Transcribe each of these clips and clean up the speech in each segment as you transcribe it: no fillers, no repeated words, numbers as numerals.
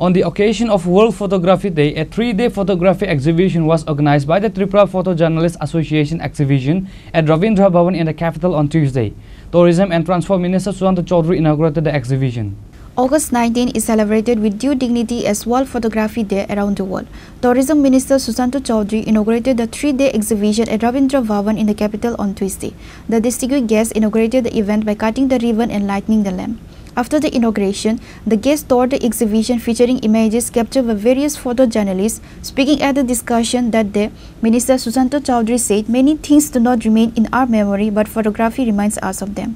On the occasion of World Photography Day, a 3-day photography exhibition was organized by the Tripura Photojournalists Association exhibition at Ravindra Bhavan in the capital on Tuesday. Tourism and Transport Minister Susanto Chaudhary inaugurated the exhibition. August 19 is celebrated with due dignity as World Photography Day around the world. Tourism Minister Susanto Chaudhary inaugurated the 3-day exhibition at Ravindra Bhavan in the capital on Tuesday. The distinguished guest inaugurated the event by cutting the ribbon and lighting the lamp. After the inauguration, the guest toured the exhibition featuring images captured by various photojournalists. Speaking at the discussion that day, Minister Susanto Chaudhary said many things do not remain in our memory, but photography reminds us of them.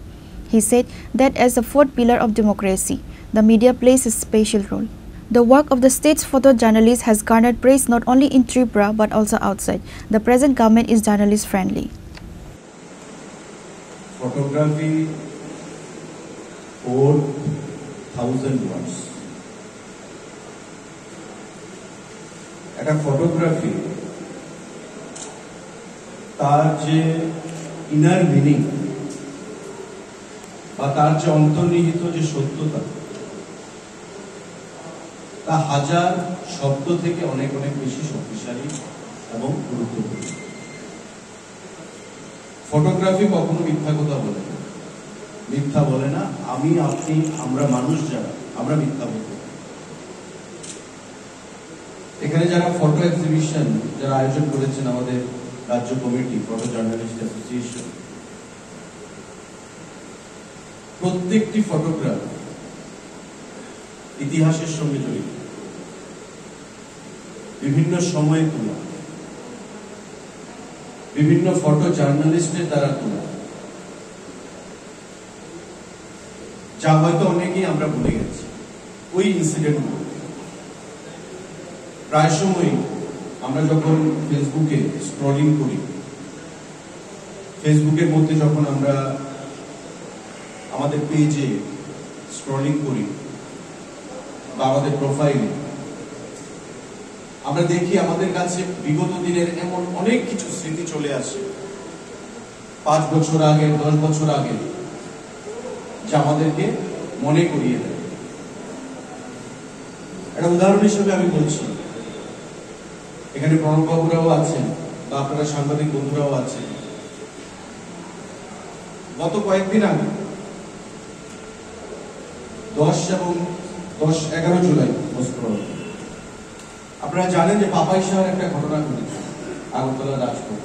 He said that as the fourth pillar of democracy, the media plays a special role. The work of the state's photojournalists has garnered praise not only in Tripura but also outside. The present government is journalist friendly. Photography 4,000 words. একটা photography তার যে inner meaning বা তার যে অন্তর্নিহিত যে সত্যতা তা হাজার শব্দ থেকে অনেক অনেক বেশি শক্তিশালী এবং গুরুত্বপূর্ণ। ফটোগ্রাফি কখনো মিথ্যা কথা বলে না, মিথ্যা বলে না। আমি, আপনি, আমরা মানুষ যারা, আমরা মিথ্যা বলতে। এখানে যারা ফটো এক্সিবিশন যারা আয়োজন করেছেন আমাদের রাজ্য কমিটি ফটো জার্নালিস্ট অ্যাসোসিয়েশন, প্রত্যেকটি ফটোগ্রাফ ইতিহাসের সঙ্গে জড়িত, বিভিন্ন সময়ে তোলা, বিভিন্ন ফটো জার্নালিস্টের দ্বারা তোলা, যা হয়তো অনেকেই আমরা ভুলে গেছি। ওই ইনসিডেন্টগুলো প্রায় সময় আমরা যখন ফেসবুকে স্ক্রলিং করি, ফেসবুকের মধ্যে যখন আমরা আমাদের পেজে স্ক্রলিং করি বা আমাদের প্রোফাইলে, আমরা দেখি আমাদের কাছে বিগত দিনের এমন অনেক কিছু স্মৃতি চলে আসে 5 বছর আগে, 10 বছর আগে, যা আমাদেরকে মনে করিয়ে দেয়। একটা উদাহরণ হিসেবে আমি বলছি, এখানে প্রণববাবুরাও আছেন বা আপনারা সাংবাদিক বন্ধুরাও আছেন। গত কয়েকদিন আগে 10 এবং 10-11 জুলাই আপনারা জানেন যে পাপাই শাহর একটা ঘটনা ঘটেছে আগরতলা রাজপথ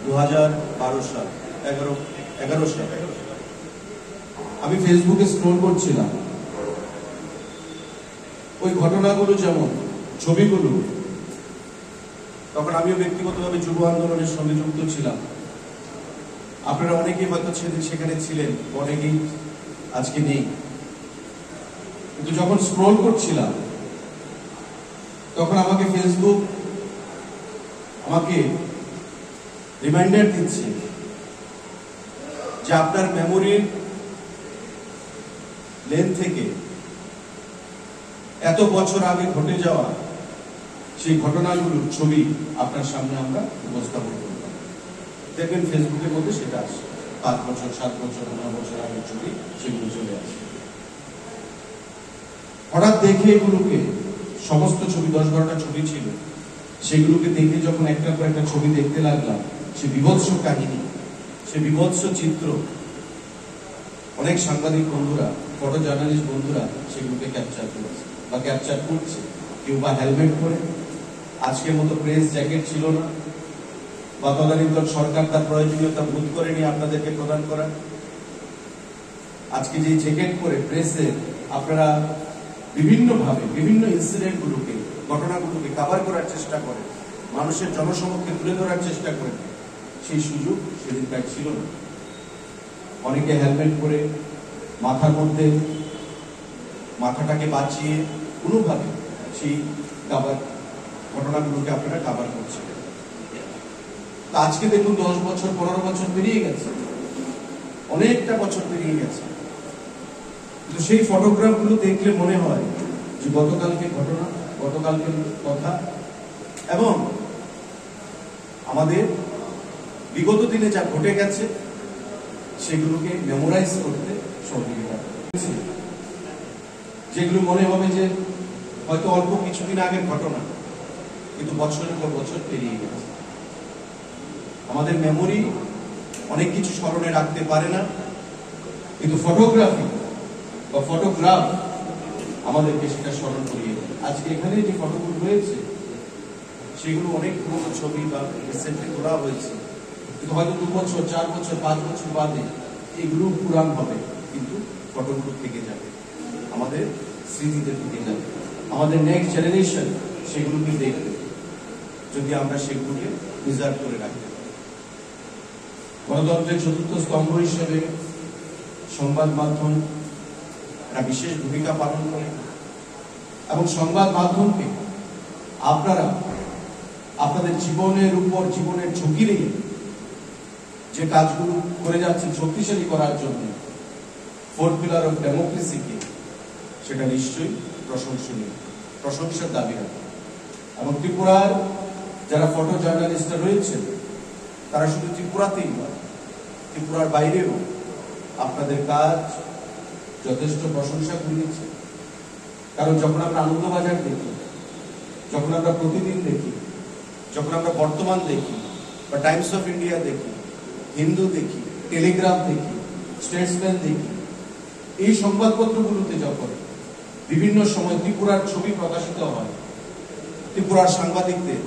2012 সাল 11 সাল। আমি ফেসবুকে স্ক্রল করছিলাম, ওই ঘটনাগুলো যেমন ছবিগুলো, তখন আমিও ব্যক্তিগতভাবে যুব আন্দোলনের সঙ্গে যুক্ত ছিলাম। আপনারা অনেকেই হয়তো সেখানে ছিলেন, অনেকেই আজকে নেই, কিন্তু যখন স্ক্রল করছিলাম তখন আমাকে ফেসবুক আমাকে রিমাইন্ডার দিচ্ছে যে আপনার মেমোরির লেন থেকে এত বছর আগে ঘটে যাওয়া সেই ঘটনাগুলোর ছবি আপনার সামনে আমরা উপস্থাপন করলাম। দেখবেন ফেসবুকের মধ্যে সেটা আসে, 5 বছর, 7 বছর, 9 বছর আগের ছবি সেগুলো চলে আসে। হঠাৎ দেখে এগুলোকে, সমস্ত ছবি 10-12টা ছবি ছিল, সেগুলোকে দেখে যখন একটার পর একটা ছবি দেখতে লাগলাম, সে বিভৎস কাহিনী, সে বিভৎস চিত্র, অনেক সাংবাদিক বন্ধুরা, ফটো জার্নালিস্ট বন্ধুরা সেগুলোকে ক্যাপচার করেছে বা ক্যাপচার করছে। কেউ বা হেলমেট পরে, আজকের মতো প্রেস জ্যাকেট ছিল না, বা তদানীন্তন সরকার তার প্রয়োজনীয়তা বোধ করেনি আপনাদেরকে প্রদান করা। আজকে যে জ্যাকেট পরে প্রেসে আপনারা বিভিন্নভাবে বিভিন্ন ইনসিডেন্ট গুলোকে, ঘটনাগুলোকে কভার করার চেষ্টা করেন, মানুষের জনসমক্ষে তুলে ধরার চেষ্টা করেন, সেই সুযোগ সেদিনকার ছিল না। অনেকে হেলমেট পরে মাথার মধ্যে মাথাটাকে বাঁচিয়ে কোনোভাবে সেই ঘটনাগুলোকে আপনারা কভার করছেন। তা আজকে দেখুন 10 বছর, 15 বছর পেরিয়ে গেছে, অনেকটা বছর পেরিয়ে গেছে, কিন্তু সেই ফটোগ্রাফ গুলো দেখলে মনে হয় যে গতকালকে ঘটনা, গতকালকের কথা, এবং আমাদের বিগত দিনে যা ঘটে গেছে সেগুলোকে মেমোরাইজ করতে সহযোগিতা করেছে। যেগুলো মনে হবে যে হয়তো অল্প কিছুদিন আগের ঘটনা, কিন্তু বছরের পর বছর পেরিয়ে গেছে। আমাদের মেমোরি অনেক কিছু স্মরণে রাখতে পারে না, কিন্তু ফটোগ্রাফি বা ফটোগ্রাফ আমাদেরকে সেটা স্মরণ করিয়ে দেয়। আজকে এখানে যে ফটোগুলো রয়েছে সেগুলো অনেক পুরোনো ছবি বা রিসেন্টলি তোলা হয়েছে, কিন্তু হয়তো 2 বছর 4 বছর 5 বছর বাদে এগুলো পুরান হবে, কিন্তু ফটোগুলো থেকে যাবে, আমাদের স্মৃতিতে থেকে যাবে। আমাদের নেক্সট জেনারেশন সেগুলোকে দেখবে যদি আমরা সেগুলোকে প্রিজার্ভ করে রাখতে পারি। গণতন্ত্রের চতুর্থ স্তম্ভ হিসেবে সংবাদ মাধ্যম একটা বিশেষ ভূমিকা পালন করে, এবং সংবাদ মাধ্যমকে আপনারা আপনাদের জীবনের উপর জীবনের ঝুঁকি নিয়ে যে কাজগুলো করে যাচ্ছেন শক্তিশালী করার জন্য, 4th পিলার অফ ডেমোক্রেসিকে, সেটা নিশ্চয়ই প্রশংসনীয়, প্রশংসার দাবি রাখে। এবং ত্রিপুরার যারা ফটো জার্নালিস্টরা রয়েছেন তারা শুধু ত্রিপুরাতেই নয়, ত্রিপুরার বাইরেও আপনাদের কাজ যথেষ্ট প্রশংসা কুড়িয়েছে। কারণ যখন আমরা আনন্দবাজার দেখি, যখন আমরা প্রতিদিন দেখি, যখন আমরা বর্তমান দেখি বা টাইমস অফ ইন্ডিয়া দেখি, হিন্দু দেখি, টেলিগ্রাফ দেখি, স্টেটসম্যান দেখি, এই সংবাদপত্রগুলোতে যখন বিভিন্ন সময় ত্রিপুরার ছবি প্রকাশিত হয়, ত্রিপুরার সাংবাদিকদের,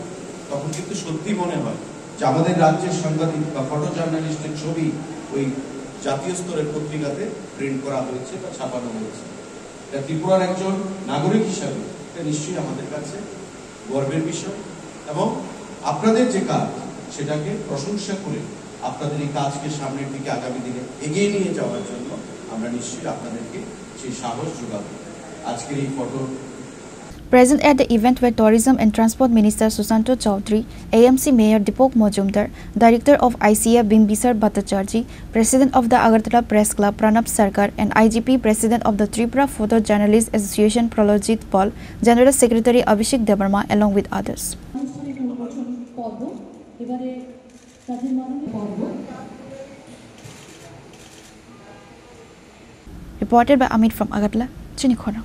তখন কিন্তু সত্যি মনে হয় যে আমাদের রাজ্যের সাংবাদিক বা ফটো জার্নালিস্টের ছবি ওই জাতীয় স্তরের পত্রিকাতে প্রিন্ট করা হয়েছে বা ছাপানো হয়েছে। এটা ত্রিপুরার একজন নাগরিক হিসাবে এটা নিশ্চয়ই আমাদের কাছে গর্বের বিষয়, এবং আপনাদের যে কাজ সেটাকে প্রশংসা করে আপনাদের এই কাজকে সামনের দিকে আগামী দিনে এগিয়ে নিয়ে যাওয়ার জন্য আমরা নিশ্চয়ই আপনাদেরকে সেই সাহস যোগাবো। আজকের এই photo Present at the event were Tourism and Transport Minister Susanto Chaudhary, AMC Mayor Dipok Majumdar, Director of ICF Bimbisar Bhattacharjee, President of the Agartala Press Club Pranab Sarkar, and IGP President of the Tripura Photojournalists Association Pralojit Paul, General Secretary Abhishek Debarma, along with others. Reported by Amit from Agartala, Chinikhora.